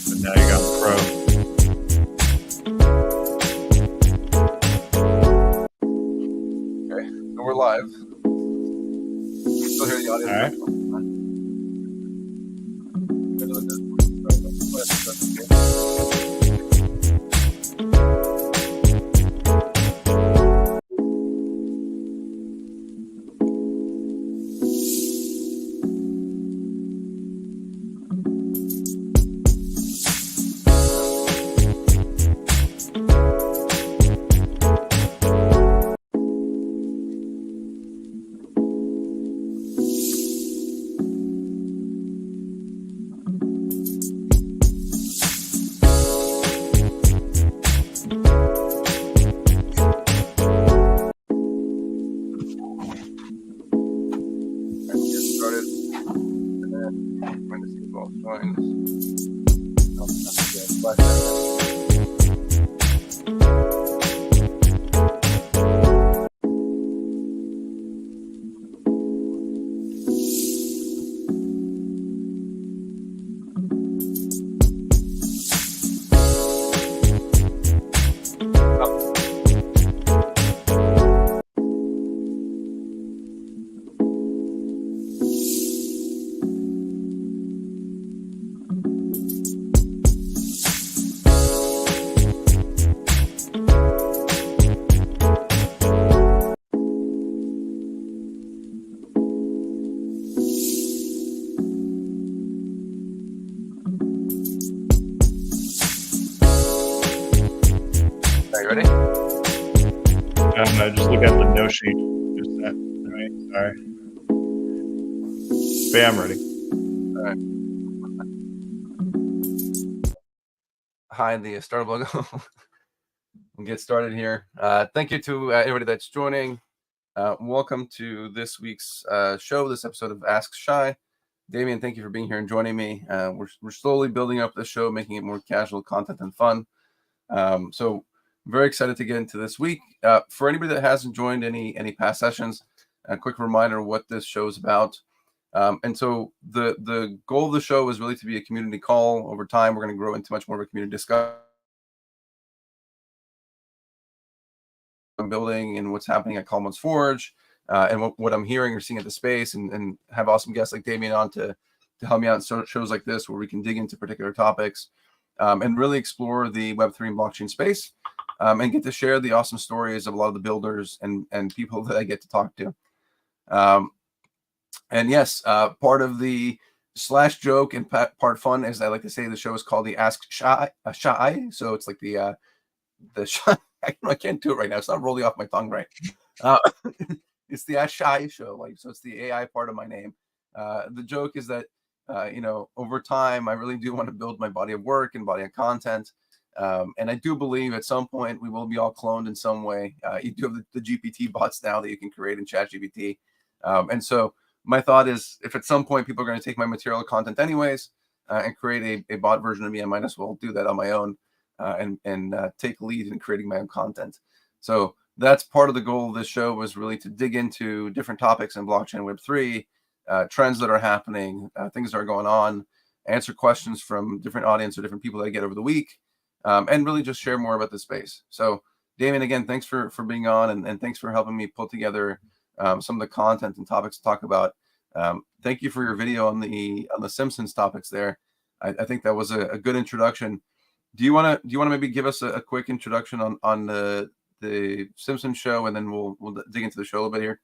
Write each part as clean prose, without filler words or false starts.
But now you got Pro. Okay, so we're live. Still hear the audio. All right. Are you ready? No, just look at the no sheet. Just that. All right. Sorry. But yeah, I'm ready. All right. Hide the startup logo. We'll get started here. Thank you to everybody that's joining. Welcome to this week's show, this episode of Ask Shai. Damien, thank you for being here and joining me. We're slowly building up the show, making it more casual content and fun. So very excited to get into this week. For anybody that hasn't joined any past sessions, a quick reminder what this show is about. And so the goal of the show is really to be a community call. Over time, we're going to grow into much more of a community discussion, building and what's happening at Kalman's Forge, and what I'm hearing or seeing at the space, and have awesome guests like Damien on to help me out in shows like this where we can dig into particular topics and really explore the Web3 and blockchain space, and get to share the awesome stories of a lot of the builders and people that I get to talk to. And yes, part of the slash joke and part fun, as I like to say, the show is called the AskSh.ai. So it's like the Shai. I can't do it right now. It's not rolling off my tongue right. It's the AskSh.ai show. So it's the AI part of my name. The joke is that over time, I really do want to build my body of work and body of content. And I do believe at some point we will be all cloned in some way. You do have the GPT bots now that you can create in ChatGPT. And so my thought is, if at some point people are going to take my material content anyways and create a bot version of me, I might as well do that on my own and take lead in creating my own content. So that's part of the goal of this show, was really to dig into different topics in blockchain Web3, trends that are happening, things that are going on, answer questions from different audience or different people that I get over the week, and really just share more about the space. So Damien, again, thanks for being on, and thanks for helping me put together some of the content and topics to talk about. Thank you for your video on the Simpsons topics there. I think that was a good introduction. Do you want to maybe give us a quick introduction on the Simpsons show, and then we'll dig into the show a little bit here?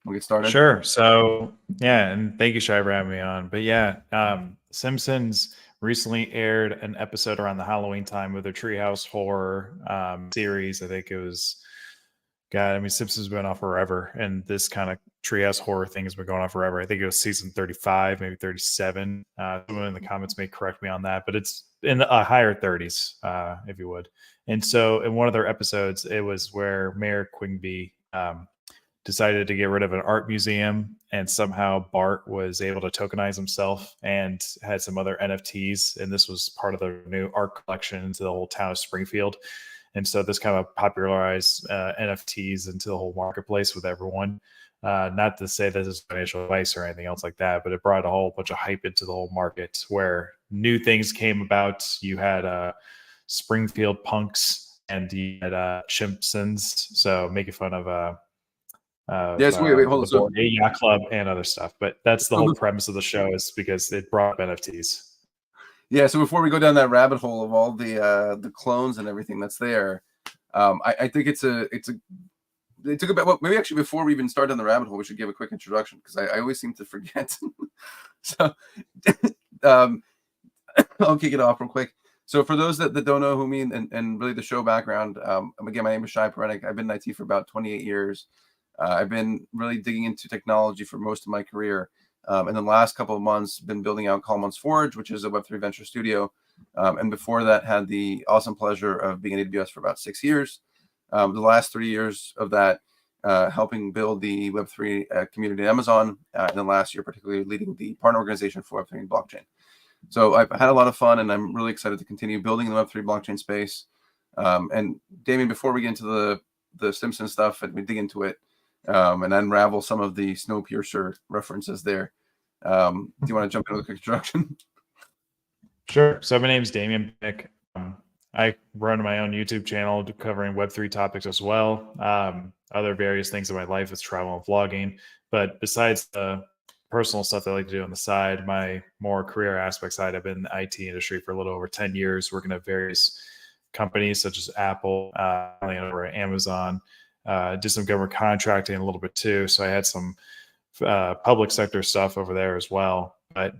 We'll get started. Sure. So yeah, and thank you, Shai, for having me on. But yeah, Simpsons recently aired an episode around the Halloween time of their Treehouse Horror series. I think it was, God, I mean, Simpsons has been on forever, and this kind of Treehouse Horror thing has been going on forever. I think it was season 35, maybe 37. Someone in the comments may correct me on that, but it's in the higher 30s, if you would. And so in one of their episodes, it was where Mayor Quimby decided to get rid of an art museum, and somehow Bart was able to tokenize himself and had some other NFTs. And this was part of their new art collection into the whole town of Springfield. And so this kind of popularized NFTs into the whole marketplace with everyone. Not to say this is financial advice or anything else like that, but it brought a whole bunch of hype into the whole market, where new things came about. You had Springfield punks and you had Simpsons, so making fun of Yes, wait, hold on. the So, board yacht club and other stuff. But that's the so whole premise of the show, is because it brought up NFTs. yeah, so before we go down that rabbit hole of all the clones and everything that's there, I think it's a it took about, well, maybe actually before we even start down the rabbit hole, we should give a quick introduction, because I always seem to forget. So um, I'll kick it off real quick. So for those that don't know who me and really the show background, again, my name is Shai Perednik. I've been in IT for about 28 years. I've been really digging into technology for most of my career. And the last couple of months, been building out Kalman's Forge, which is a Web3 venture studio. And before that, had the awesome pleasure of being at AWS for about 6 years. The last 3 years of that, helping build the Web3 community at Amazon. And then last year, particularly leading the partner organization for Web3 and blockchain. So I've had a lot of fun, and I'm really excited to continue building the Web3 blockchain space. And Damien, before we get into the Simpson stuff and we dig into it, and unravel some of the Snowpiercer references there, do you want to jump into the quick introduction? Sure. So my name's Damien Pick. I run my own YouTube channel covering Web3 topics as well. Other various things in my life is travel and vlogging. But besides the personal stuff that I like to do on the side, my more career aspect side, I've been in the IT industry for a little over 10 years, working at various companies such as Apple, over at Amazon, did some government contracting a little bit too. So I had some public sector stuff over there as well. But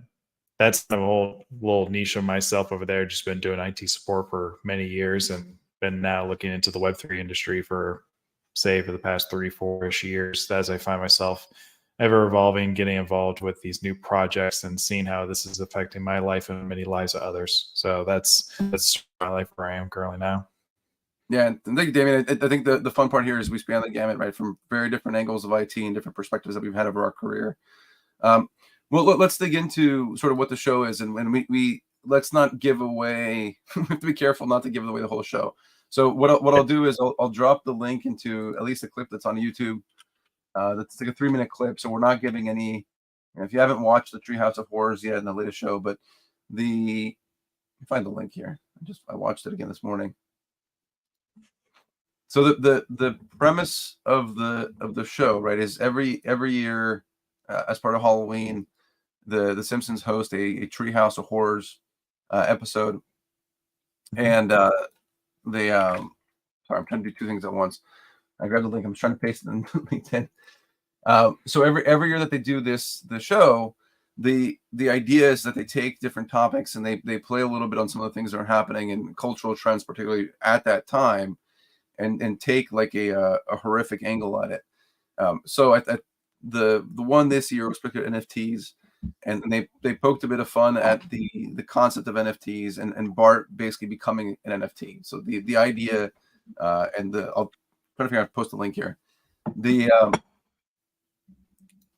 that's the whole little niche of myself over there. Just been doing IT support for many years, and been now looking into the Web3 industry for the past 3-4-ish years, as I find myself ever evolving, getting involved with these new projects and seeing how this is affecting my life and many lives of others. So that's my life where I am currently now. Yeah, and thank you, Damien. I think the fun part here is we span the gamut, right, from very different angles of IT and different perspectives that we've had over our career. Well, let's dig into sort of what the show is, and we let's not give away. We have to be careful not to give away the whole show. So what I'll do is I'll drop the link into at least a clip that's on YouTube. That's like a 3-minute clip, so we're not giving any. If you haven't watched the Treehouse of Horrors yet in the latest show, but let me find the link here. I watched it again this morning. So the premise of the show, right, is every year, as part of Halloween, the Simpsons host a Treehouse of Horrors episode, and they sorry, I'm trying to do 2 things at once. I grabbed the link. I'm trying to paste it in LinkedIn. So every year that they do the show, the idea is that they take different topics and they play a little bit on some of the things that are happening in cultural trends, particularly at that time, and take like a horrific angle at it. So at the one this year was particularly NFTs, and they poked a bit of fun at the concept of NFTs and Bart basically becoming an NFT. So the idea, and I'll try to figure out how to post a link here.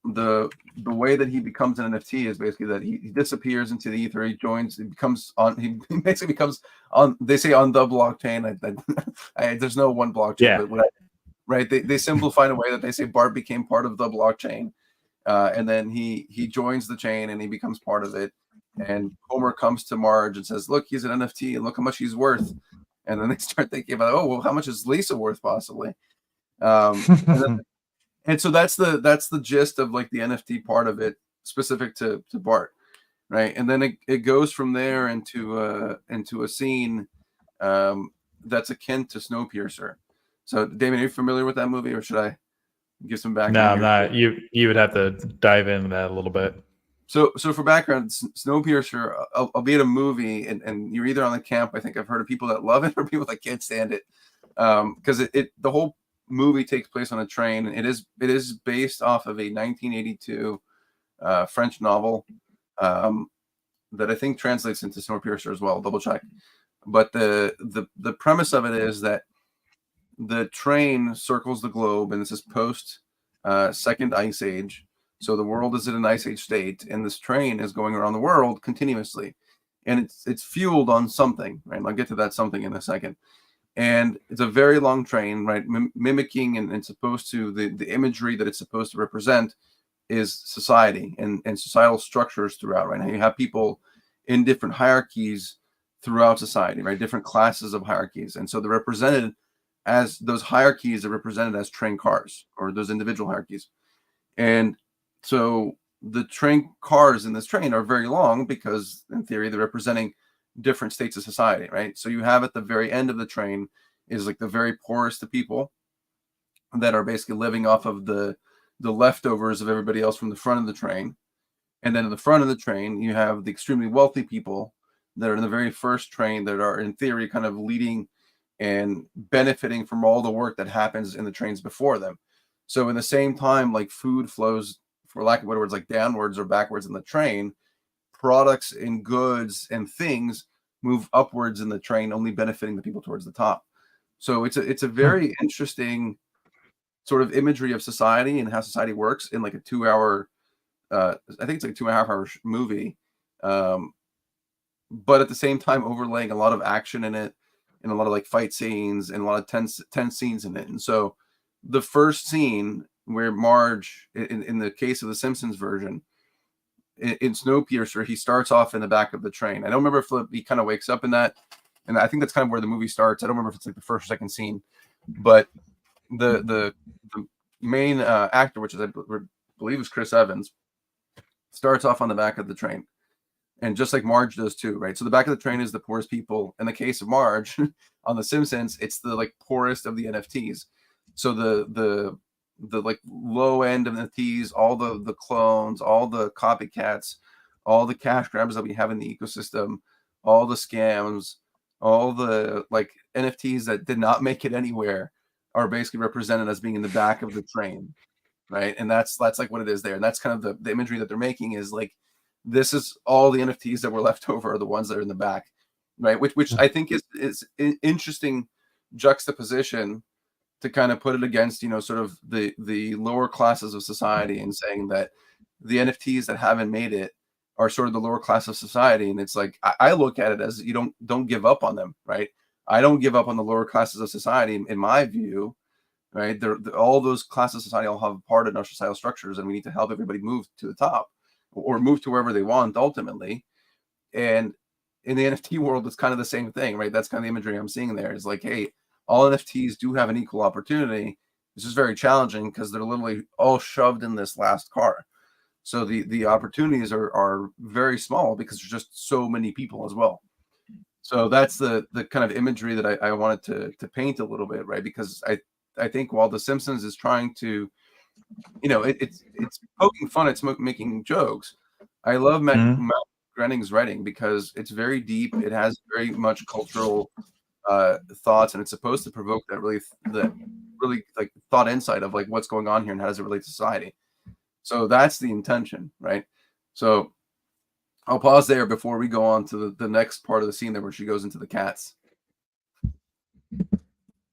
The way that he becomes an NFT is basically that he disappears into the ether. He joins. He basically becomes on. They say on the blockchain. There's no one blockchain, but right? They simplify in a way that they say Bart became part of the blockchain, and then he joins the chain and he becomes part of it. And Homer comes to Marge and says, "Look, he's an NFT, and look how much he's worth." And then they start thinking about, "Oh, well, how much is Lisa worth possibly?" And so that's the gist of like the NFT part of it, specific to Bart, right? And then it goes from there into a scene that's akin to Snowpiercer. So, Damien, are you familiar with that movie, or should I give some background? No, I'm not. You would have to dive into that a little bit. So for background, Snowpiercer, albeit a movie, and you're either on the camp. I think I've heard of people that love it or people that can't stand it, because the whole movie takes place on a train. It is based off of a 1982 French novel that I think translates into Snowpiercer as well. Double check. But the premise of it is that the train circles the globe, and this is post second ice age. So the world is in an ice age state, and this train is going around the world continuously, and it's fueled on something, right? And I'll get to that something in a second. And it's a very long train, right? Mimicking and supposed to the imagery that it's supposed to represent is society and societal structures throughout, right? Now you have people in different hierarchies throughout society, right? Different classes of hierarchies. And so they're represented as those hierarchies are represented as train cars, or those individual hierarchies. And so the train cars in this train are very long because in theory they're representing different states of society, right? So you have at the very end of the train is like the very poorest of people that are basically living off of the leftovers of everybody else from the front of the train. And then in the front of the train, you have the extremely wealthy people that are in the very first train that are in theory kind of leading and benefiting from all the work that happens in the trains before them. So in the same time, like food flows, for lack of better words, like downwards or backwards in the train, products and goods and things move upwards in the train, only benefiting the people towards the top. So it's a very interesting sort of imagery of society and how society works in like a 2 hour, I think it's like a 2.5 hour movie, but at the same time overlaying a lot of action in it and a lot of like fight scenes and a lot of tense scenes in it. And so the first scene where Marge, in the case of the Simpsons version, in Snowpiercer, he starts off in the back of the train. I don't remember if he kind of wakes up in that, and I think that's kind of where the movie starts. I don't remember if it's like the first or second scene, but the main actor, which is I believe is Chris Evans, starts off on the back of the train, and just like Marge does too, right? So the back of the train is the poorest people. In the case of Marge, on The Simpsons, it's the like poorest of the NFTs. So the like low end of NFTs, all the clones, all the copycats, all the cash grabs that we have in the ecosystem, all the scams, all the like NFTs that did not make it anywhere are basically represented as being in the back of the train, right? And that's like what it is there. And that's kind of the imagery that they're making is like, this is all the NFTs that were left over are the ones that are in the back, right? Which I think is an interesting juxtaposition to kind of put it against, sort of the lower classes of society, and saying that the NFTs that haven't made it are sort of the lower class of society. And it's like, I look at it as you don't give up on them, right? I don't give up on the lower classes of society, in my view, right? All those classes of society all have a part in our societal structures, and we need to help everybody move to the top or move to wherever they want ultimately. And in the NFT world, it's kind of the same thing, right? That's kind of the imagery I'm seeing there is like, hey, all NFTs do have an equal opportunity. This is very challenging because they're literally all shoved in this last car. So the opportunities are very small because there's just so many people as well. So that's the kind of imagery that I wanted to paint a little bit, right? Because I think while The Simpsons is trying to, it's poking fun, it's making jokes. I love Matt Groening's writing because it's very deep. It has very much cultural thoughts, and it's supposed to provoke that really like thought insight of like what's going on here and how does it relate to society. So that's the intention, right? So I'll pause there before we go on to the next part of the scene there where she goes into the cats.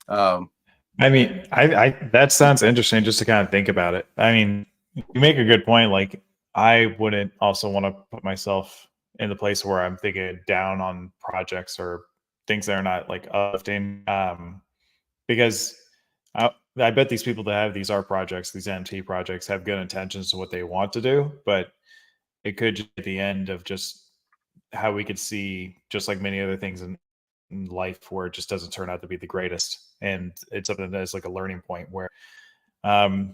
I mean, I that sounds interesting just to kind of think about it. I mean, you make a good point. Like, I wouldn't also want to put myself in the place where I'm thinking down on projects or things that are not like uplifting. Because I bet these people that have these art projects, these NFT projects, have good intentions to what they want to do, but it could just be the end of just how we could see, just like many other things in life, where it just doesn't turn out to be the greatest. And it's something that is like a learning point where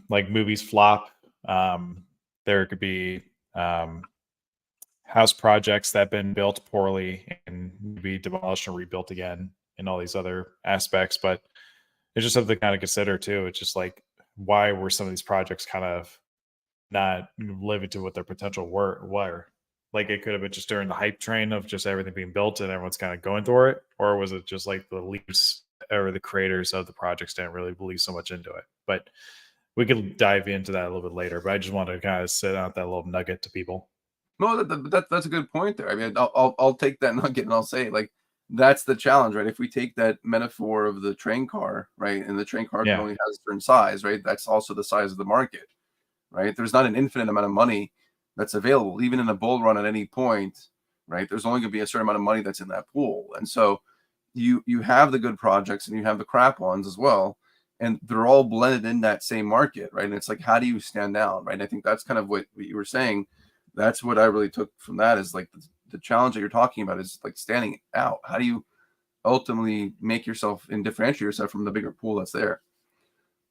like movies flop. There could be house projects that have been built poorly and be demolished and rebuilt again, and all these other aspects. But it's just something to kind of consider too. It's just like, why were some of these projects kind of not living to what their potential were? Like, it could have been just during the hype train of just everything being built and everyone's kind of going through it, or was it just like the leads or the creators of the projects didn't really believe so much into it? But we could dive into that a little bit later. But I just wanted to kind of sit out that little nugget to people. No, that's a good point there. I mean, I'll take that nugget and I'll say like that's the challenge, right? If we take that metaphor of the train car, right, and the train car can only has a certain size, right? That's also the size of the market, right? There's not an infinite amount of money that's available, even in a bull run at any point, right? There's only going to be a certain amount of money that's in that pool, and so you have the good projects and you have the crap ones as well, and they're all blended in that same market, right? And it's like, how do you stand out, right? And I think that's kind of what you were saying. That's what I really took from that is like the challenge that you're talking about is like standing out. How do you ultimately make yourself and differentiate yourself from the bigger pool that's there?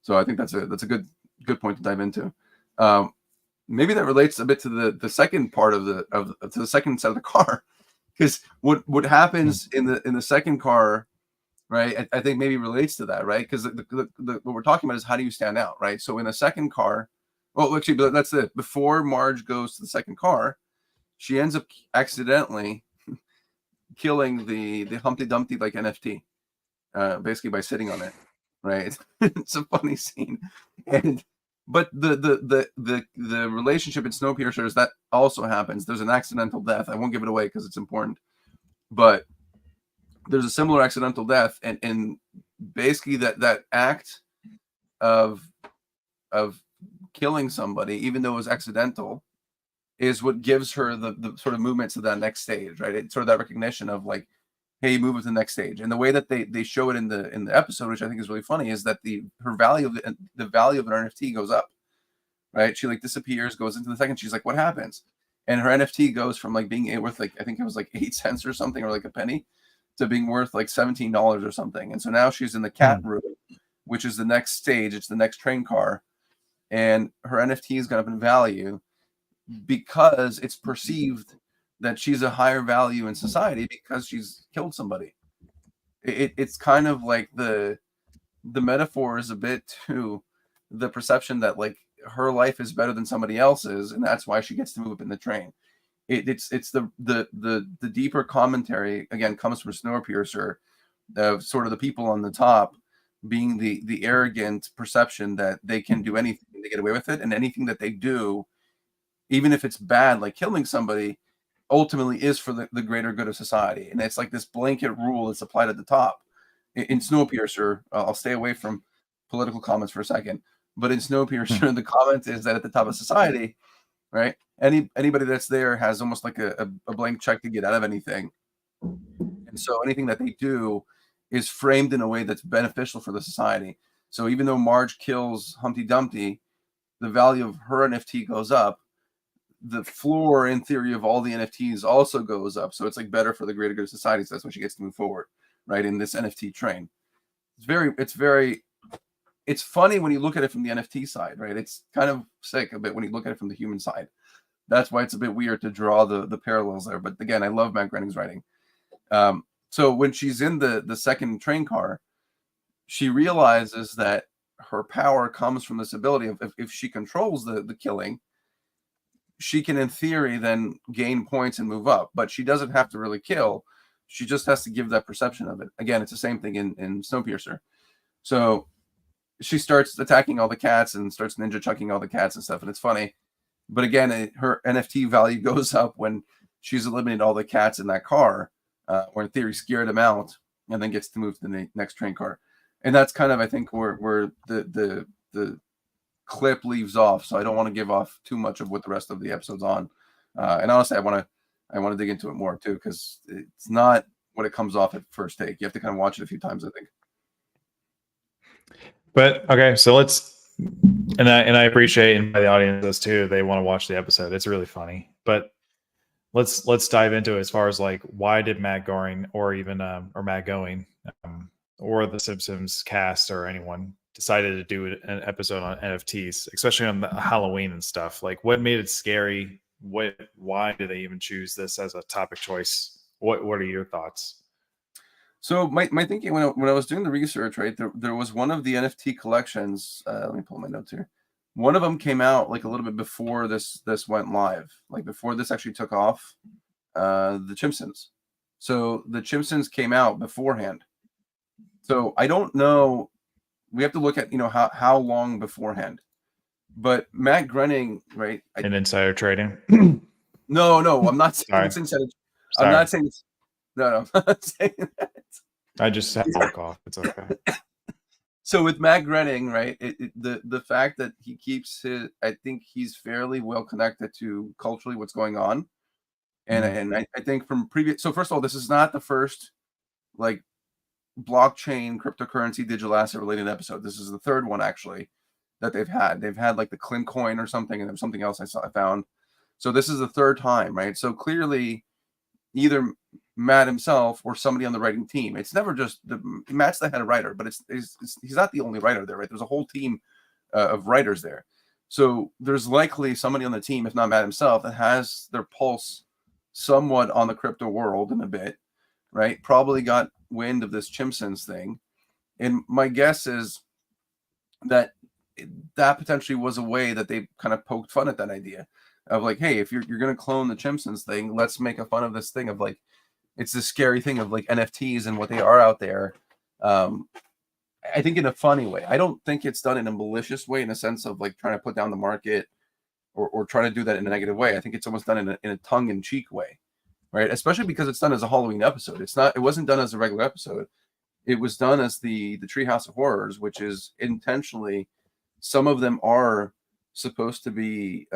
So I think that's a good point to dive into. Maybe that relates a bit to the second part of to the second set of the car, because what happens in the second car, right? I think maybe relates to that, right? Because what we're talking about is how do you stand out, right? So in the second car, well, actually, but that's it. Before Marge goes to the second car, she ends up accidentally killing the Humpty Dumpty like NFT, basically by sitting on it, right? It's a funny scene, but the relationship in Snowpiercer is that also happens. There's an accidental death. I won't give it away because it's important, but there's a similar accidental death, and basically that act of killing somebody, even though it was accidental, is what gives her the sort of movement to that next stage, right? It's sort of that recognition of like, hey, move to the next stage. And the way that they show it in the episode, which I think is really funny, is that the value of an NFT goes up, right? She like disappears, goes into the second. She's like, what happens? And her NFT goes from like being worth like, I think it was like 8 cents or something, or like a penny, to being worth like $17 or something. And so now she's in the cat room, which is the next stage. It's the next train car, and her NFT has gone up in value because it's perceived that she's a higher value in society because she's killed somebody. It's kind of like the metaphor is a bit to the perception that like her life is better than somebody else's, and that's why she gets to move up in the train. It's the deeper commentary again comes from Snowpiercer, of sort of the people on the top being the arrogant perception that they can do anything, they get away with it, and anything that they do, even if it's bad, like killing somebody, ultimately is for the greater good of society. And it's like this blanket rule that's applied at the top. In Snowpiercer, I'll stay away from political comments for a second, but in Snowpiercer, the comment is that at the top of society, right, anybody that's there has almost like a blank check to get out of anything. And so anything that they do is framed in a way that's beneficial for the society. So even though Marge kills Humpty Dumpty, the value of her NFT goes up. The floor, in theory, of all the NFTs also goes up. So it's like better for the greater good of society. So that's why she gets to move forward, right, in this NFT train. It's funny when you look at it from the NFT side, right? It's kind of sick a bit when you look at it from the human side. That's why it's a bit weird to draw the parallels there. But again, I love Matt Groening's writing. So when she's in the second train car, she realizes that her power comes from this ability of if she controls the killing, she can, in theory, then gain points and move up. But she doesn't have to really kill. She just has to give that perception of it. Again, it's the same thing in Snowpiercer. So she starts attacking all the cats and starts ninja chucking all the cats and stuff. And it's funny. But again, her NFT value goes up when she's eliminated all the cats in that car, or in theory scared them out, and then gets to move to the next train car. And that's kind of, I think, where the clip leaves off. So I don't want to give off too much of what the rest of the episode's on. And honestly, I want to dig into it more too, because it's not what it comes off at first take. You have to kind of watch it a few times, I think. But okay, so and I appreciate, and by the audience does too, they want to watch the episode. It's really funny. But let's dive into it as far as like, why did Matt Groening or even or Matt Going or the Simpsons cast or anyone decided to do an episode on NFTs, especially on the Halloween and stuff? Like, what made it scary? Why did they even choose this as a topic choice? What are your thoughts? So my thinking when I was doing the research, right, there was one of the NFT collections. Let me pull my notes here. One of them came out like a little bit before this went live, like before this actually took off. The Simpsons. So the Simpsons came out beforehand. So I don't know. We have to look at how long beforehand. But Matt Groening, right? In insider trading. No, I'm not saying it's insider. I'm not saying it's. No, I'm not saying that. I just have to look off. It's okay. So with Matt Groening, right, the fact that he keeps I think he's fairly well connected to culturally what's going on, and I think from previous. So first of all, this is not the first like blockchain cryptocurrency digital asset related episode. This is the third one actually that they've had. They've had like the Clint coin or something, and there was something else I found. So this is the third time, right? So clearly either Matt himself or somebody on the writing team. It's never just Matt's the head writer, but he's not the only writer there, right? There's a whole team of writers there. So there's likely somebody on the team, if not Matt himself, that has their pulse somewhat on the crypto world in a bit, right? Probably got wind of this Simpsons thing. And my guess is that potentially was a way that they kind of poked fun at that idea of like, hey, if you're going to clone the Simpsons thing, let's make a fun of this thing of like, it's this scary thing of like NFTs and what they are out there. I think in a funny way. I don't think it's done in a malicious way in a sense of like trying to put down the market or trying to do that in a negative way. I think it's almost done in a tongue-in-cheek way, right? Especially because it's done as a Halloween episode. It wasn't done as a regular episode. It was done as the Treehouse of Horrors, which is intentionally, some of them are supposed to be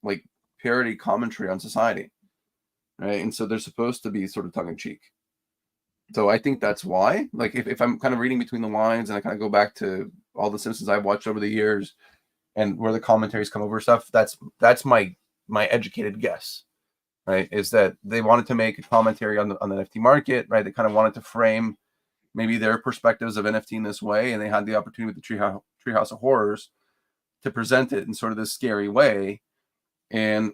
like parody commentary on society, right? And so they're supposed to be sort of tongue-in-cheek. So I think that's why, like, if I'm kind of reading between the lines and I kind of go back to all the Simpsons I've watched over the years and where the commentaries come over stuff, that's my educated guess, right? Is that they wanted to make a commentary on the NFT market, right? They kind of wanted to frame maybe their perspectives of NFT in this way, and they had the opportunity with the Treehouse of Horrors to present it in sort of this scary way. And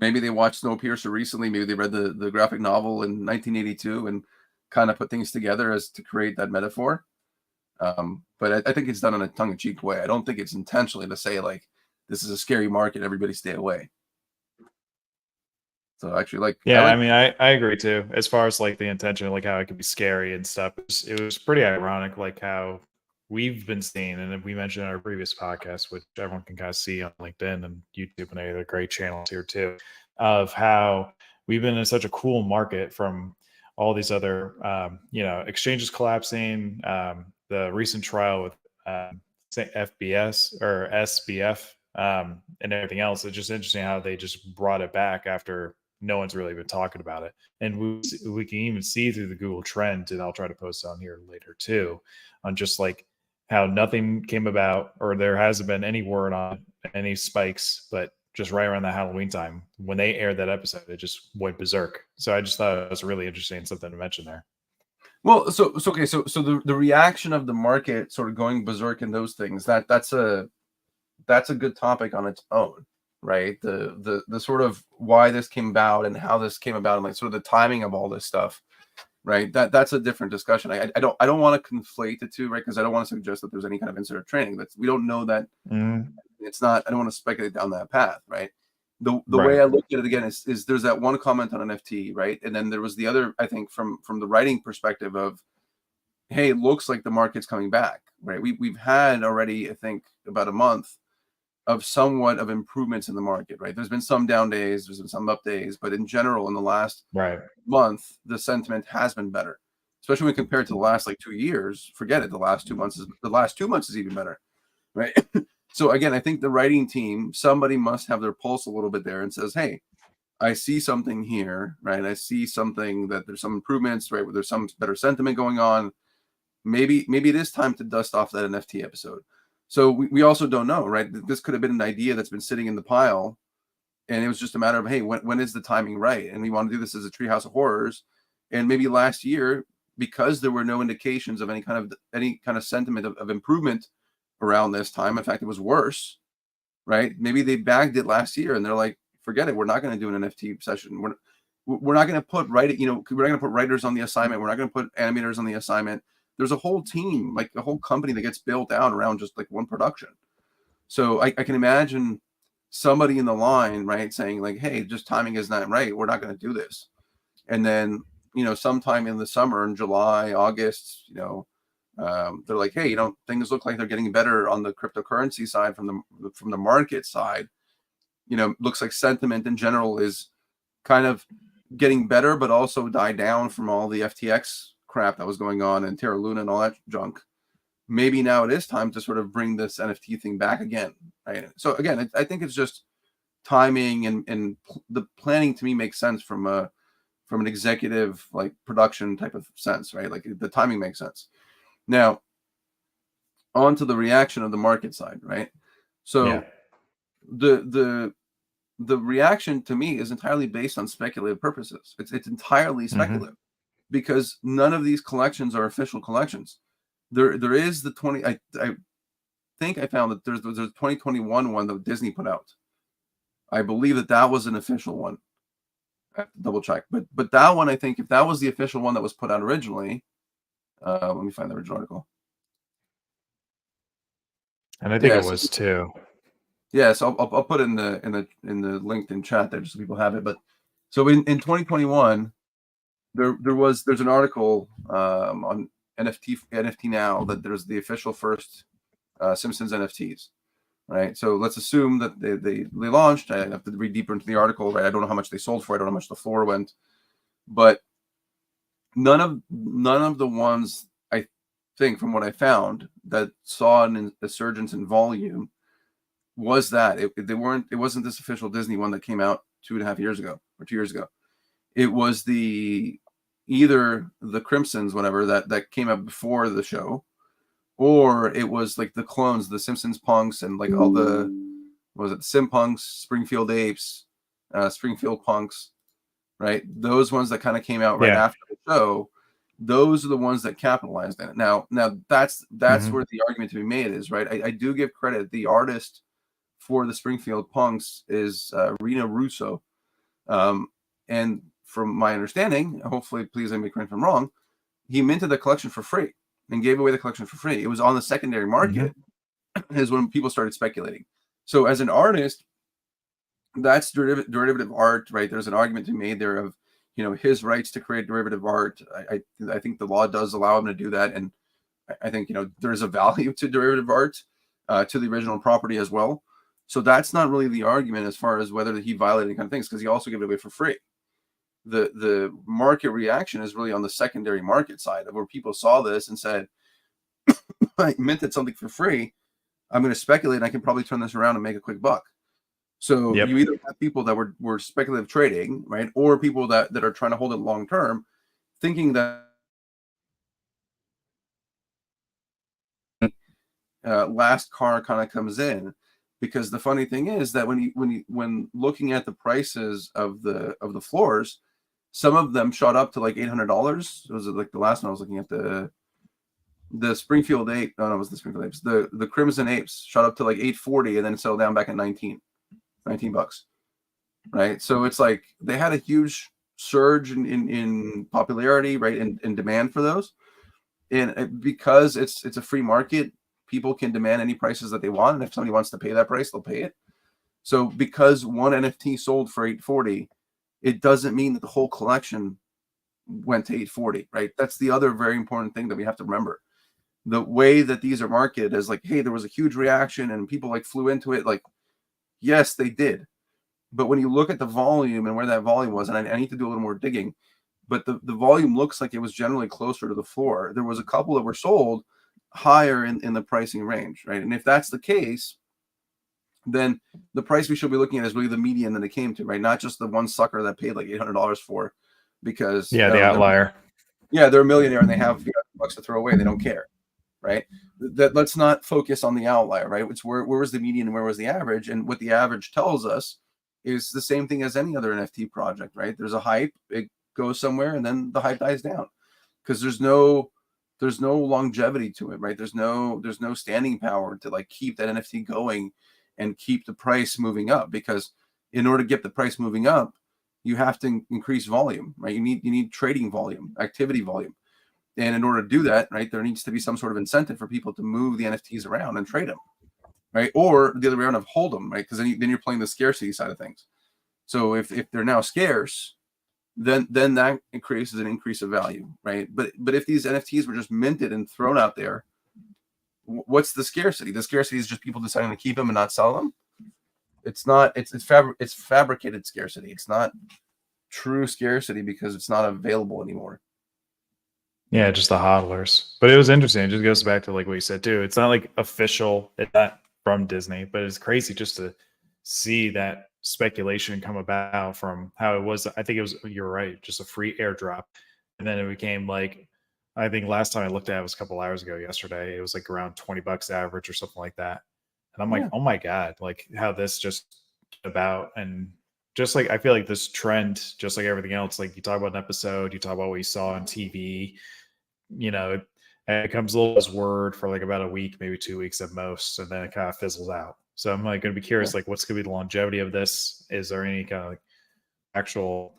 maybe they watched Snowpiercer recently. Maybe they read the graphic novel in 1982 and kind of put things together as to create that metaphor. But I think it's done in a tongue-in-cheek way. I don't think it's intentionally to say like, this is a scary market, everybody stay away. So actually, I mean, I agree too. As far as like the intention, like how it could be scary and stuff, it was pretty ironic, like how we've been seeing, and we mentioned in our previous podcast, which everyone can kind of see on LinkedIn and YouTube, and they have great channels here too, of how we've been in such a cool market from all these other, exchanges collapsing, the recent trial with FBS or SBF, and everything else. It's just interesting how they just brought it back after no one's really been talking about it. And we can even see through the Google trend, and I'll try to post on here later too, on just like how nothing came about, or there hasn't been any word on any spikes, but just right around the Halloween time when they aired that episode, it just went berserk. So I just thought it was really interesting, something to mention there. Well, so the reaction of the market sort of going berserk in those things, that's a good topic on its own, right? The sort of why this came about and how this came about and like sort of the timing of all this stuff, right? That's a different discussion. I don't want to conflate the two, right? Because I don't want to suggest that there's any kind of insider training. We don't know that. It's not. I don't want to speculate down that path, right? The way I look at it again is there's that one comment on NFT, right? And then there was the other, I think, from the writing perspective of, hey, it looks like the market's coming back, right? We've had already, I think, about a month of somewhat of improvements in the market, right? There's been some down days, there's been some up days, but in general, in the last month, the sentiment has been better, especially when compared to the last like 2 years. Forget it. The last 2 months is even better, right? So again, I think the writing team, somebody must have their pulse a little bit there and says, hey, I see something here, right? I see something that there's some improvements, right? Where there's some better sentiment going on. Maybe it is time to dust off that NFT episode. So we also don't know, right? This could have been an idea that's been sitting in the pile, and it was just a matter of, hey, when is the timing right? And we want to do this as a Treehouse of Horrors. And maybe last year, because there were no indications of any kind of sentiment of improvement around this time, in fact, it was worse, right? Maybe they bagged it last year, and they're like, forget it, we're not going to do an NFT session. We're not going to put we're not going to put writers on the assignment. We're not going to put animators on the assignment. There's a whole team, like a whole company that gets built out around just like one production. So I can imagine somebody in the line, right, saying like, hey, just timing is not right. We're not going to do this. And then, sometime in the summer, in July, August, they're like, hey, things look like they're getting better on the cryptocurrency side from the market side. Looks like sentiment in general is kind of getting better, but also die down from all the FTX crap that was going on and Terra Luna and all that junk. Maybe now it is time to sort of bring this NFT thing back again, right? So again, I think it's just timing and the planning to me makes sense from an executive like production type of sense, right? Like the timing makes sense. Now, on to the reaction of the market side, right? So the the reaction to me is entirely based on speculative purposes. It's entirely speculative because none of these collections are official collections. There is the 20. I think I found that there's a 2021 one that Disney put out. I believe that was an official one. I have to double check, but that one, I think, if that was the official one that was put out originally, let me find the original article. And I think it was too. Yeah, so I'll put it in the LinkedIn chat there just so people have it. But so in 2021, there's an article on NFT Now that there's the official first Simpsons NFTs, right? So let's assume that they launched. I have to read deeper into the article, right? I don't know how much they sold for. I don't know how much the floor went, but none of the ones, I think, from what I found, that saw an resurgence in volume was that it wasn't this official Disney one that came out 2.5 years ago or 2 years ago. It was either the Crimsons, whatever, that came out before the show, or it was like the clones, the Simpsons punks, and like all the, what was it, Sim punks, Springfield apes, Springfield punks, right? Those ones that kind of came out right after the show. Those are the ones that capitalized on it. Now that's where the argument to be made is, right? I do give credit. The artist for the Springfield punks is Rena Russo, and from my understanding, hopefully, please let me correct if I'm wrong, he minted the collection for free and gave away the collection for free. It was on the secondary market, is when people started speculating. So as an artist, that's derivative art, right? There's an argument to be made there of, his rights to create derivative art. I think the law does allow him to do that, and I think there's a value to derivative art, to the original property as well. So that's not really the argument as far as whether he violated any kind of things, because he also gave it away for free. The market reaction is really on the secondary market side, of where people saw this and said, I minted something for free, I'm going to speculate, and I can probably turn this around and make a quick buck. So you either have people that were speculative trading, right, or people that are trying to hold it long term, thinking that last car kind of comes in. Because the funny thing is that when looking at the prices of the floors, some of them shot up to like $800. Was it like the last one I was looking at, the Springfield ape? No, it was the Springfield apes. The Crimson apes shot up to like $840 and then settled down back at $19 bucks, right? So it's like they had a huge surge in popularity, right, in demand for those, and because it's a free market, people can demand any prices that they want, and if somebody wants to pay that price, they'll pay it. So because one NFT sold for $840, it doesn't mean that the whole collection went to $840, right? That's the other very important thing that we have to remember. The way that these are marketed as like, hey, there was a huge reaction and people like flew into it. Like, yes, they did. But when you look at the volume and where that volume was, and I need to do a little more digging, but the volume looks like it was generally closer to the floor. There was a couple that were sold higher in the pricing range, right? And if that's the case, then the price we should be looking at is really the median that it came to, right? Not just the one sucker that paid like $800 for, because the outlier. They're a millionaire and they have $bucks to throw away. They don't care, right? Let's not focus on the outlier, right? It's where was the median and where was the average? And what the average tells us is the same thing as any other NFT project, right? There's a hype, it goes somewhere, and then the hype dies down because there's no longevity to it, right? There's no staying power to like keep that NFT going and keep the price moving up, because in order to get the price moving up, you have to increase volume, right? You need trading volume, activity volume. And in order to do that, right, there needs to be some sort of incentive for people to move the NFTs around and trade them, right? Or the other way around, of hold them, right? Because then you're playing the scarcity side of things. So if they're now scarce, then that increases an increase of value, right? But if these NFTs were just minted and thrown out there, what's the scarcity? The scarcity is just people deciding to keep them and not sell them. It's not. It's fabricated scarcity. It's not true scarcity because it's not available anymore. Yeah, just the hodlers. But it was interesting. It just goes back to like what you said too. It's not like official. It's not from Disney, but it's crazy just to see that speculation come about from how it was. I think it was, you're right, just a free airdrop. And then it became like, I think last time I looked at it was a couple hours ago yesterday. It was like around $20 average or something like that. And I'm like, oh my God, like how this just about. And just like I feel like this trend, just like everything else, like you talk about an episode, you talk about what you saw on TV, it comes a little as word for like about a week, maybe 2 weeks at most, and then it kind of fizzles out. So I'm like going to be curious, like what's going to be the longevity of this? Is there any kind of like actual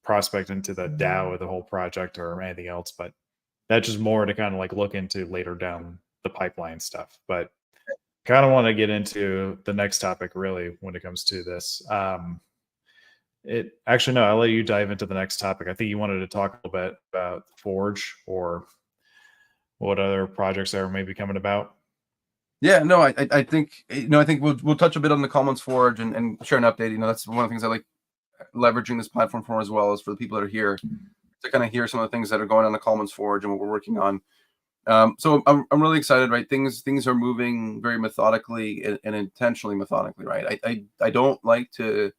prospect into the DAO of the whole project or anything else? But that's just more to kind of like look into later down the pipeline stuff. But kind of want to get into the next topic really when it comes to this. It actually, no, I'll let you dive into the next topic. I think you wanted to talk a little bit about Forge or what other projects are maybe coming about. Yeah, no, I think I think we'll touch a bit on the Commons Forge and share an update. That's one of the things I like leveraging this platform for, as well as for the people that are here to kind of hear some of the things that are going on the Commons Forge and what we're working on. So I'm really excited, right? Things are moving very methodically and intentionally methodically, right? I don't like to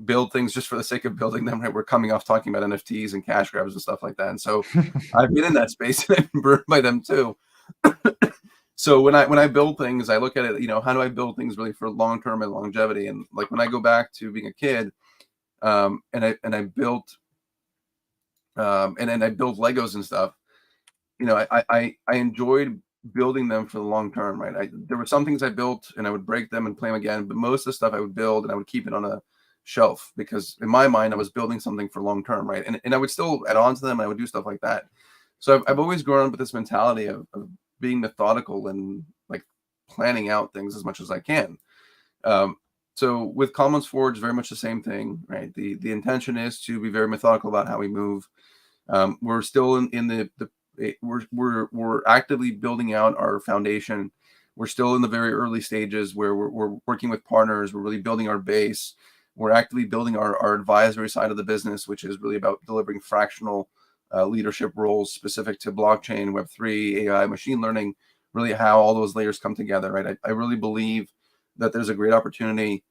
build things just for the sake of building them, right? We're coming off talking about NFTs and cash grabs and stuff like that. And so I've been in that space and I've been burned by them too. So when I build things, I look at it, how do I build things really for long term and longevity? And like when I go back to being a kid, and I built, and then I built Legos and stuff. I enjoyed building them for the long term, right? There were some things I built and I would break them and play them again, but most of the stuff I would build and I would keep it on a shelf because in my mind I was building something for long term, right? And I would still add on to them and I would do stuff like that. So I've always grown up with this mentality of being methodical and like planning out things as much as I can. So with Commons Forge, very much the same thing, right? The intention is to be very methodical about how we move. We're still in we're actively building out our foundation. We're still in the very early stages where we're working with partners. We're really building our base. We're actively building our advisory side of the business, which is really about delivering fractional leadership roles specific to blockchain, Web3, AI, machine learning, really how all those layers come together, right? I really believe that there's a great opportunity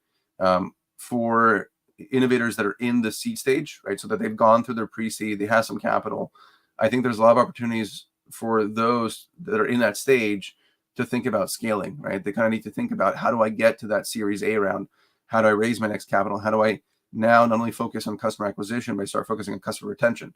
for innovators that are in the seed stage, right? So that they've gone through their pre-seed, they have some capital. I think there's a lot of opportunities for those that are in that stage to think about scaling, right? They kind of need to think about, how do I get to that Series A round? How do I raise my next capital? How do I now not only focus on customer acquisition, but start focusing on customer retention?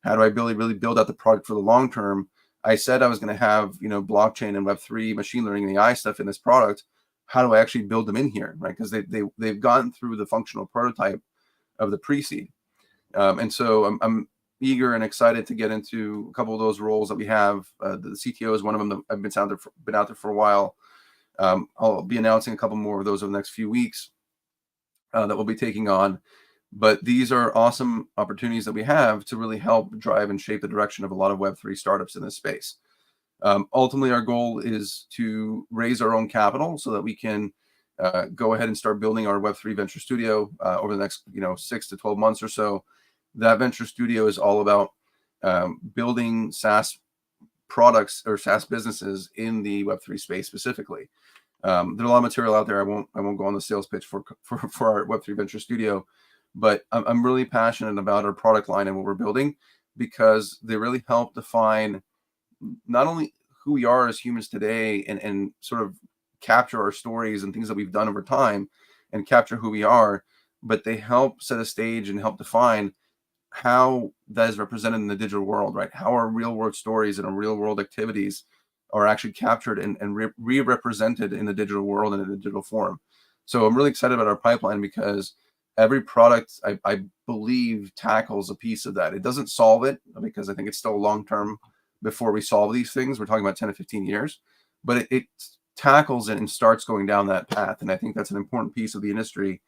How do I really build out the product for the long term? I said I was going to have, blockchain and Web3, machine learning, and AI stuff in this product. How do I actually build them in here, right? Because they've gone through the functional prototype of the pre-seed. And so I'm eager and excited to get into a couple of those roles that we have. The CTO is one of them that I've been out there for a while. I'll be announcing a couple more of those over the next few weeks that we'll be taking on. But these are awesome opportunities that we have to really help drive and shape the direction of a lot of Web3 startups in this space. Ultimately, our goal is to raise our own capital so that we can go ahead and start building our Web3 venture studio over the next 6 to 12 months or so. That venture studio is all about building SaaS products or SaaS businesses in the Web3 space specifically. There's a lot of material out there. I won't go on the sales pitch for our Web3 venture studio, but I'm really passionate about our product line and what we're building because they really help define not only who we are as humans today and sort of capture our stories and things that we've done over time and capture who we are, but they help set a stage and help define how that is represented in the digital world, right? How our real world stories and our real world activities are actually captured and re-represented in the digital world and in the digital form. So I'm really excited about our pipeline because every product I believe tackles a piece of that. It doesn't solve it because I think it's still long-term before we solve these things. We're talking about 10 to 15 years, but it tackles it and starts going down that path. And I think that's an important piece of the industry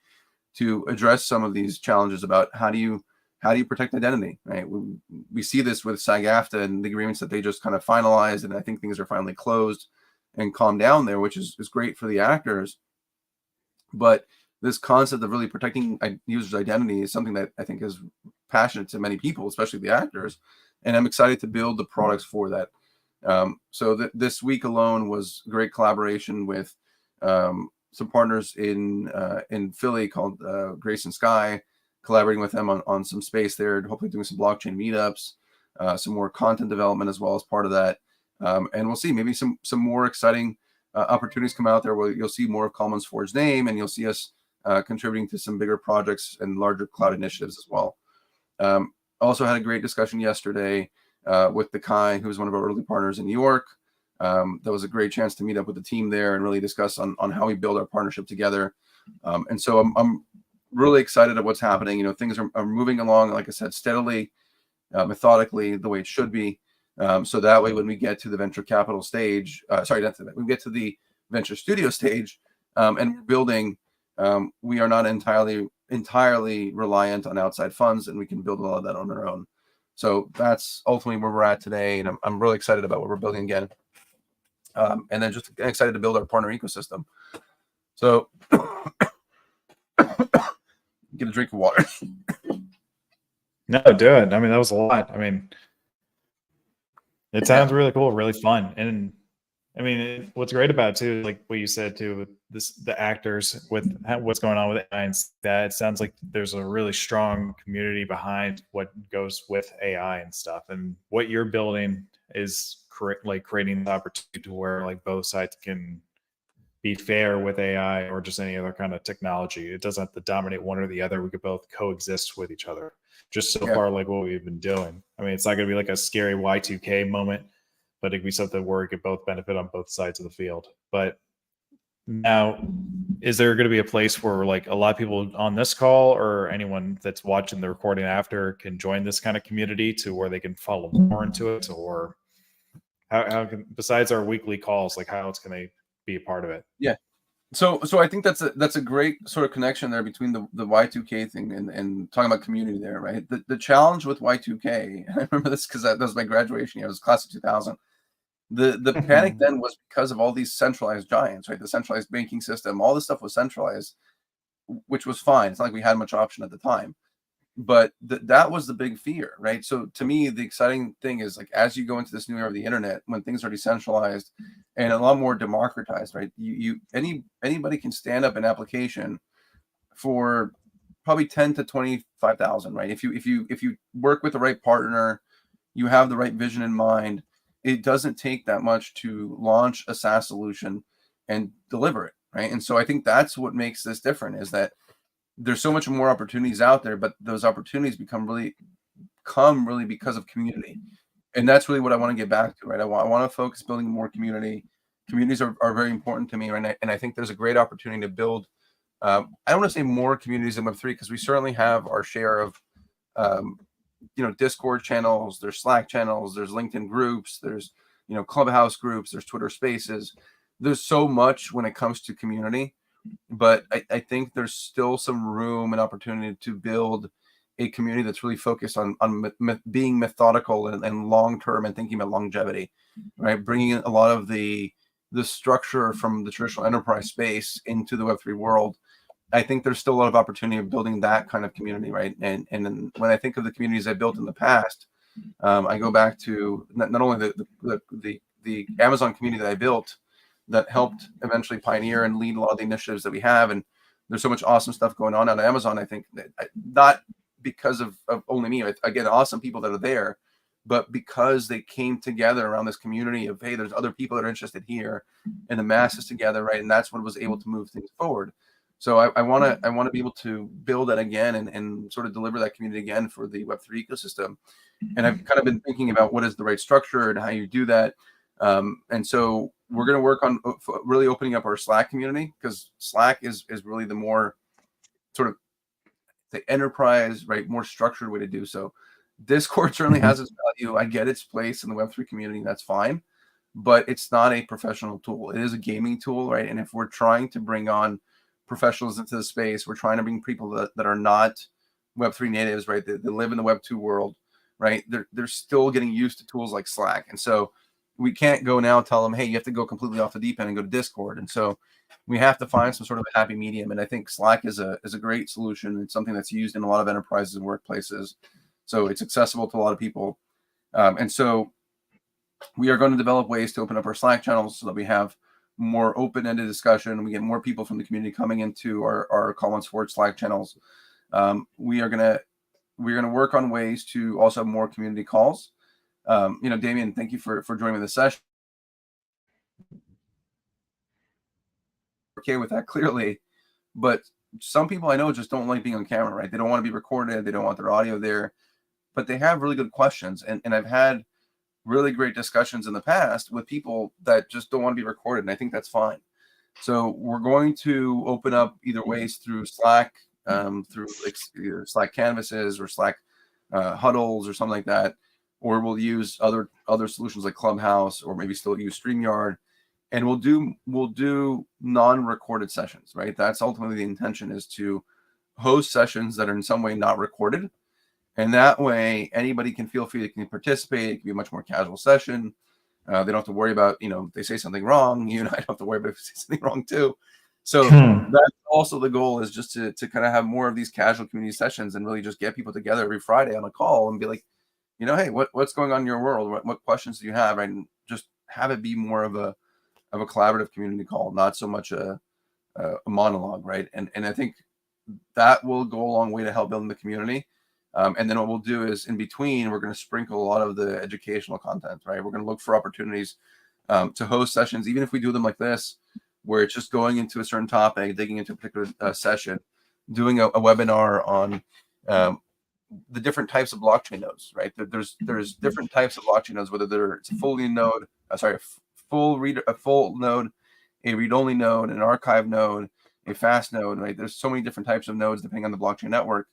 to address some of these challenges about how do you protect identity, right? We see this with SAG-AFTRA and the agreements that they just kind of finalized, and I think things are finally closed and calmed down there, which is great for the actors. But this concept of really protecting users' identity is something that I think is passionate to many people, especially the actors, and I'm excited to build the products for that. So this week alone was great collaboration with some partners in Philly called Grace and Sky, collaborating with them on some space there, hopefully doing some blockchain meetups, some more content development as well as part of that. And we'll see maybe some more exciting opportunities come out there where you'll see more of Kalman's Forge name and you'll see us contributing to some bigger projects and larger cloud initiatives as well. Also had a great discussion yesterday with the Kai, who's one of our early partners in New York. That was a great chance to meet up with the team there and really discuss on how we build our partnership together. And so I'm really excited at what's happening. You know, things are moving along, like I said, steadily, methodically, the way it should be. So that way, when we get to the venture capital stage, we get to the venture studio stage and we're building, we are not entirely reliant on outside funds, and we can build a lot of that on our own. So that's ultimately where we're at today, and I'm really excited about what we're building again. And then just excited to build our partner ecosystem. So get a drink of water. No, do it. I mean, that was a lot. I mean, it sounds really cool, really fun. And I mean, what's great about it too, like what you said too, with the actors, with what's going on with AI and that, it sounds like there's a really strong community behind what goes with AI and stuff. And what you're building is like creating the opportunity to where like both sides can be fair with AI or just any other kind of technology. It doesn't have to dominate one or the other. We could both coexist with each other. Just so far, like what we've been doing. I mean, it's not going to be like a scary Y2K moment, but it could be something where we could both benefit on both sides of the field. But now, is there going to be a place where like a lot of people on this call or anyone that's watching the recording after can join this kind of community to where they can follow more into it? Or how can, besides our weekly calls, like how else can they be a part of it? Yeah. So I think that's a great sort of connection there between the Y2K thing and talking about community there, right? The challenge with Y2K, I remember this because that was my graduation year. It was class of 2000. The panic then was because of all these centralized giants, right? The centralized banking system, all this stuff was centralized, which was fine. It's not like we had much option at the time. But that was the big fear, right? So to me, the exciting thing is like as you go into this new era of the internet, when things are decentralized and a lot more democratized, right? Anybody can stand up an application for probably 10 to 25,000, right? If you work with the right partner, you have the right vision in mind, it doesn't take that much to launch a SaaS solution and deliver it, right? And so I think that's what makes this different is that there's so much more opportunities out there, but those opportunities come really because of community. And that's really what I want to get back to, right? I want to focus building more community. Communities are very important to me, right? And I think there's a great opportunity to build, I don't want to say more communities in Web3 because we certainly have our share of, Discord channels, there's Slack channels, there's LinkedIn groups, there's, Clubhouse groups, there's Twitter spaces. There's so much when it comes to community. But I think there's still some room and opportunity to build a community that's really focused on being methodical and long-term and thinking about longevity, right? Bringing in a lot of the structure from the traditional enterprise space into the Web3 world. I think there's still a lot of opportunity of building that kind of community, right? And when I think of the communities I built in the past, I go back to not only the Amazon community that I built, that helped eventually pioneer and lead a lot of the initiatives that we have. And there's so much awesome stuff going on at Amazon. I think that not because of only me, again, awesome people that are there, but because they came together around this community of, hey, there's other people that are interested here and the masses together, right? And that's what was able to move things forward. So I want to be able to build that again and sort of deliver that community again for the Web3 ecosystem. And I've kind of been thinking about what is the right structure and how you do that. And so we're going to work on really opening up our Slack community because Slack is really the more sort of the enterprise, right, more structured way to do so. Discord certainly has its value. I get its place in the Web3 community. That's fine. But it's not a professional tool. It is a gaming tool, right? And if we're trying to bring on professionals into the space, we're trying to bring people that are not Web3 natives, right? That live in the Web2 world, right? They're still getting used to tools like Slack. And so we can't go now and tell them, hey, you have to go completely off the deep end and go to Discord. And so we have to find some sort of a happy medium. And I think Slack is a great solution. It's something that's used in a lot of enterprises and workplaces. So it's accessible to a lot of people. And so we are going to develop ways to open up our Slack channels so that we have more open-ended discussion. We get more people from the community coming into our Kalman Sports Slack channels. We're going to work on ways to also have more community calls. Damien, thank you for joining the session. Okay with that clearly, but some people I know just don't like being on camera, right? They don't want to be recorded. They don't want their audio there, but they have really good questions. And I've had really great discussions in the past with people that just don't want to be recorded. And I think that's fine. So we're going to open up either ways through Slack, through either Slack canvases or Slack huddles or something like that, or we'll use other solutions like Clubhouse, or maybe still use StreamYard, and we'll do non-recorded sessions, right? That's ultimately the intention, is to host sessions that are in some way not recorded, and that way anybody can feel free, they can participate. It can be a much more casual session. They don't have to worry about, they say something wrong. You and I don't have to worry about if they say something wrong too. So that's also the goal, is just to kind of have more of these casual community sessions and really just get people together every Friday on a call and be like, hey, what's going on in your world? What questions do you have? And just have it be more of a collaborative community call, not so much a monologue, right? And I think that will go a long way to help building the community. And then what we'll do is, in between, we're going to sprinkle a lot of the educational content, right? We're going to look for opportunities to host sessions, even if we do them like this, where it's just going into a certain topic, digging into a particular session, doing a webinar on the different types of blockchain nodes, right? There's different types of blockchain nodes, whether it's a full node, a full node, a read-only node, an archive node, a fast node, right? There's so many different types of nodes depending on the blockchain network.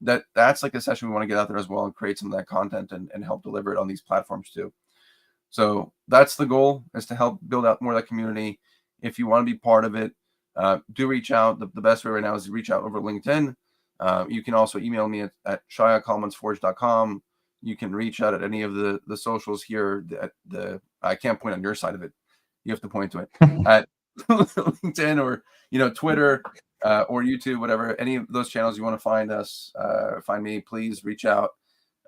That's like a session we want to get out there as well and create some of that content and help deliver it on these platforms too. So that's the goal, is to help build out more of that community. If you want to be part of it, do reach out. The best way right now is to reach out over LinkedIn. You can also email me at shai@kalmansforge.com. You can reach out at any of the socials here. I can't point on your side of it. You have to point to it at LinkedIn, or Twitter, or YouTube, whatever. Any of those channels you want to find us, find me, please reach out,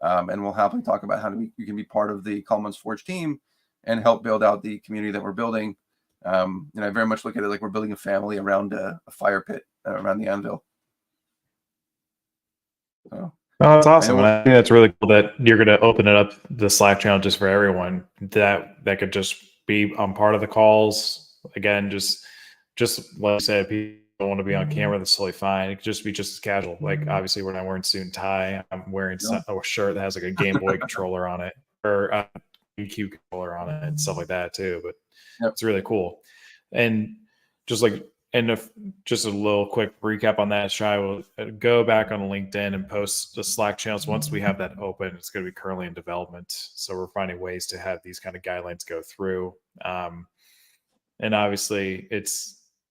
and we'll happily talk about how you can be part of the Kalman's Forge team and help build out the community that we're building. And I very much look at it like we're building a family around a fire pit, around the anvil. So, that's awesome. And I think that's really cool that you're going to open it up, the Slack channel, just for everyone that could just be on part of the calls. Again, just like I said, people don't want to be on camera, that's totally fine. It could just be just as casual. Like, obviously, we're not wearing suit and tie. I'm wearing a shirt that has like a Game Boy controller on it, or a EQ controller on it, and stuff like that too. But it's really cool. And just like, just a little quick recap on that, Shai will go back on LinkedIn and post the Slack channels. Once we have that open, it's going to be currently in development. So we're finding ways to have these kind of guidelines go through. And obviously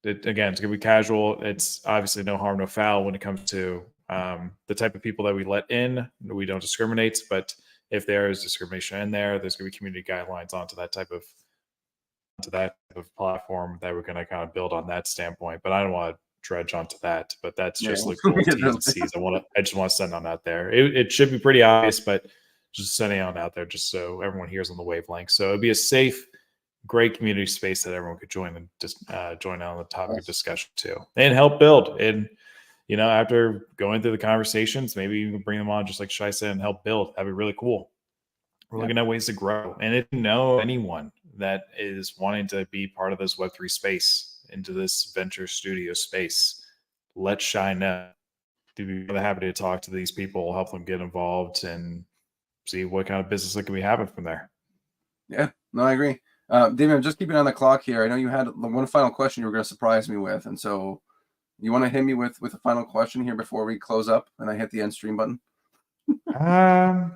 again, it's going to be casual. It's obviously no harm, no foul when it comes to the type of people that we let in. We don't discriminate, but if there is discrimination in there, there's going to be community guidelines onto that type of platform that we're going to kind of build on that standpoint. But I don't want to dredge onto that, but that's just like cool T's and C's. I just want to send on out there. It should be pretty obvious, but just sending on out there just so everyone hears on the wavelength. So it'd be a safe, great community space that everyone could join and just join on the topic of discussion too, and help build. And after going through the conversations, maybe you can bring them on, just like Shai said, and help build. That'd be really cool. We're looking at ways to grow. And if you know anyone that is wanting to be part of this Web3 space, into this venture studio space, let Shai know. We'd be really happy to talk to these people, help them get involved, and see what kind of business that can be happening from there. Yeah, no, I agree. David, I'm just keeping on the clock here. I know you had one final question you were going to surprise me with, and so you want to hit me with a final question here before we close up and I hit the end stream button? I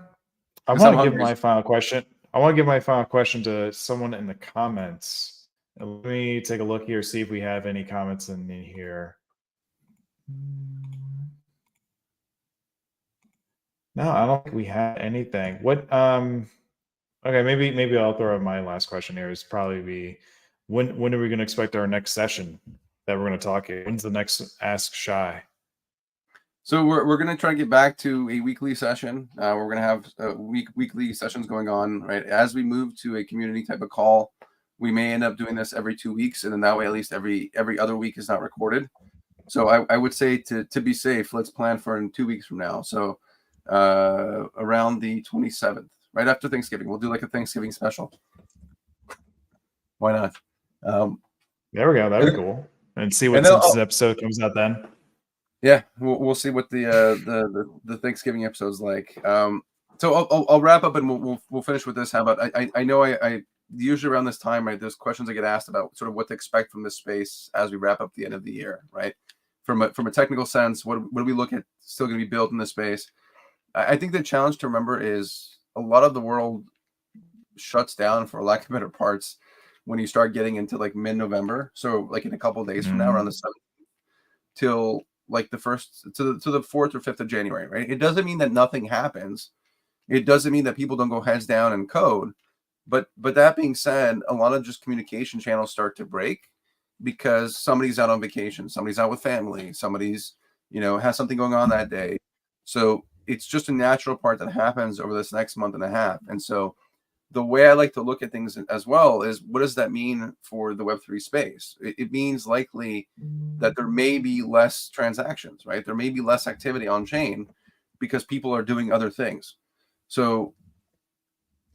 want to give my final question. I want to give my final question to someone in the comments. Let me take a look here, see if we have any comments in here. No, I don't think we have anything. What? Okay, maybe I'll throw out my last question here. Is probably be when are we going to expect our next session that we're going to talk here? When's the next Ask Shai? So we're going to try to get back to a weekly session. We're going to have weekly sessions going on, right? As we move to a community type of call, we may end up doing this every 2 weeks, and then that way at least every other week is not recorded. So I would say to be safe, let's plan for in 2 weeks from now. So around the 27th, right after Thanksgiving, we'll do like a Thanksgiving special. Why not? There we go. That'd be cool. And see what Simpsons episode comes out then. Yeah, we'll see what the Thanksgiving episode's like. So I'll wrap up and we'll finish with this. How about I know I usually around this time, right? There's questions I get asked about sort of what to expect from this space as we wrap up the end of the year, right? From a technical sense, what do we look at still going to be built in this space? I think the challenge to remember is a lot of the world shuts down, for lack of better parts, when you start getting into like mid-November. So like in a couple of days from now, around the 7th till like the 1st to the 4th or 5th of January, right? It doesn't mean that nothing happens. It doesn't mean that people don't go heads down and code. But that being said, a lot of just communication channels start to break because somebody's out on vacation, somebody's out with family, somebody's, has something going on that day. So it's just a natural part that happens over this next month and a half. And so the way I like to look at things as well is, what does that mean for the Web3 space? It means likely that there may be less transactions, right? There may be less activity on chain because people are doing other things. So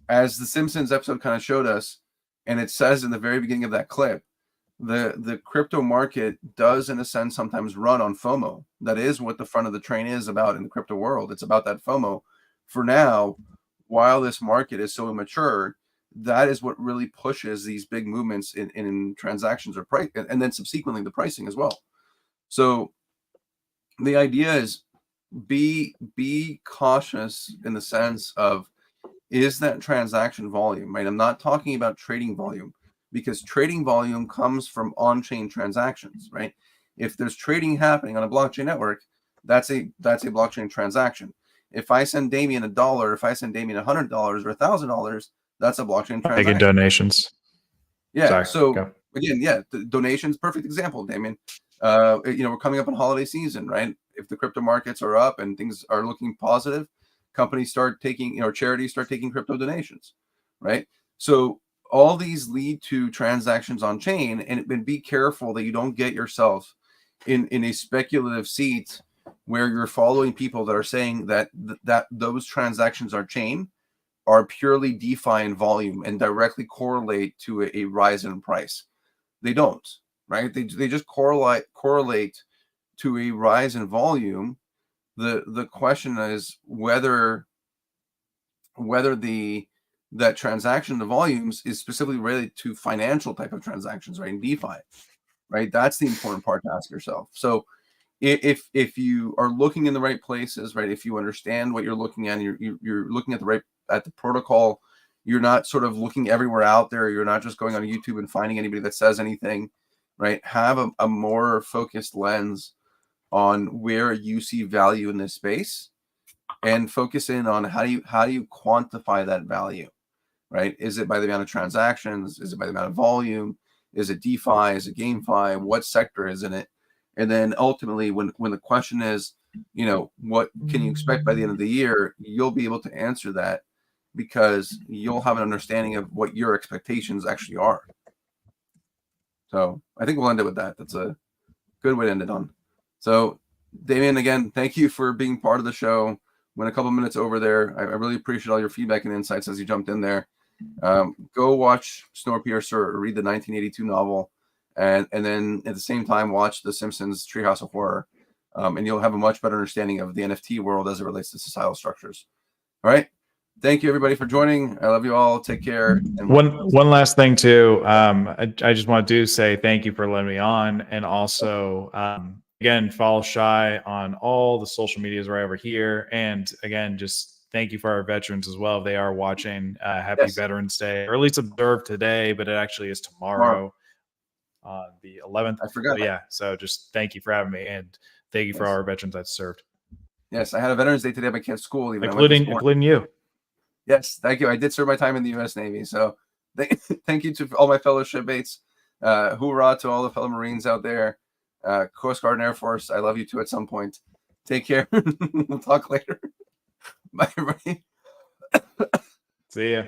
as the Simpsons episode kind of showed us, and it says in the very beginning of that clip, the crypto market does in a sense sometimes run on FOMO. That is what the front of the train is about in the crypto world. It's about that FOMO. For now, while this market is so immature, that is what really pushes these big movements in transactions or price, and then subsequently the pricing as well. So the idea is be cautious in the sense of, is that transaction volume, right? I'm not talking about trading volume, because trading volume comes from on-chain transactions, right? If there's trading happening on a blockchain network, that's a blockchain transaction. If I send Damien $1, if I send Damien $100 or $1,000, that's a blockchain transaction. Taking donations. Yeah. Sorry, So go. again, yeah, the donations, perfect example, Damien. We're coming up on holiday season, right? If the crypto markets are up and things are looking positive, companies start taking, charities start taking crypto donations, right? So all these lead to transactions on chain, and be careful that you don't get yourself in a speculative seat where you're following people that are saying that those transactions are chain, are purely DeFi and volume and directly correlate to a rise in price. They don't, right? They just correlate to a rise in volume. The question is whether that transaction, the volumes, is specifically related to financial type of transactions, right? In DeFi, right? That's the important part to ask yourself. So if you are looking in the right places, right? If you understand what you're looking at, you're looking at the protocol. You're not sort of looking everywhere out there. You're not just going on YouTube and finding anybody that says anything, right? Have a more focused lens on where you see value in this space, and focus in on how do you quantify that value, right? Is it by the amount of transactions? Is it by the amount of volume? Is it DeFi? Is it GameFi? What sector is in it? And then ultimately, when the question is, what can you expect by the end of the year, you'll be able to answer that because you'll have an understanding of what your expectations actually are. So I think we'll end it with that. That's a good way to end it on. So Damien, again, thank you for being part of the show. Went a couple minutes over there. I really appreciate all your feedback and insights as you jumped in there. Go watch Snowpiercer or read the 1982 novel, and then at the same time watch The Simpsons Treehouse of Horror, and you'll have a much better understanding of the NFT world as it relates to societal structures. All right. Thank you, everybody, for joining. I love you all. Take care. And One last thing too. I just want to say thank you for letting me on, and also again, follow Shai on all the social medias right over here. And again, just thank you for our veterans as well. If they are watching. Happy yes, Veterans Day, or at least observed today, but it actually is tomorrow, on the 11th. I forgot. But yeah, so just thank you for having me, and thank you for our veterans that served. Yes, I had a Veterans Day today at my kid's school, Including you. Yes, thank you. I did serve my time in the U.S. Navy, so thank you to all my fellow shipmates. Hoorah to all the fellow Marines out there. Coast Guard and Air Force, I love you too at some point. Take care. We'll talk later. Bye, everybody. See ya.